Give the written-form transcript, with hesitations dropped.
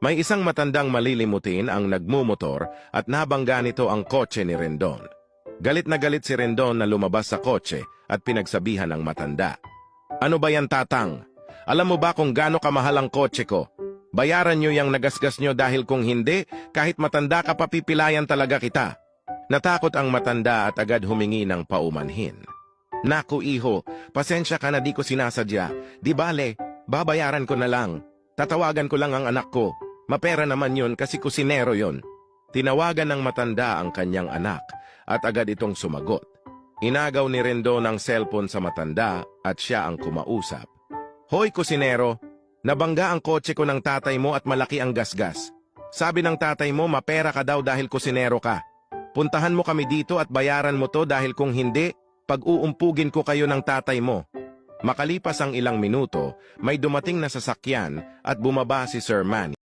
May isang matandang malilimutin ang nagmumotor at nabangga nito ang kotse ni Rendon. Galit na galit si Rendon na lumabas sa kotse at pinagsabihan ng matanda. Ano ba yan, tatang? Alam mo ba kung gaano kamahal ang kotse ko? Bayaran nyo yung nagasgas nyo dahil kung hindi, kahit matanda ka papipilayan talaga kita. Natakot ang matanda at agad humingi ng paumanhin. Naku iho, pasensya ka na di ko sinasadya. Di bale, babayaran ko na lang. Tatawagan ko lang ang anak ko. Mapera naman yun kasi kusinero yon. Tinawagan ng matanda ang kanyang anak at agad itong sumagot. Inagaw ni Rendon ang cellphone sa matanda at siya ang kumausap. Hoy kusinero, nabangga ang kotse ko ng tatay mo at malaki ang gasgas. Sabi ng tatay mo mapera ka daw dahil kusinero ka. Puntahan mo kami dito at bayaran mo to dahil kung hindi, pag-uumpugin ko kayo ng tatay mo. Makalipas ang ilang minuto, may dumating na sasakyan at bumaba si Sir Manny.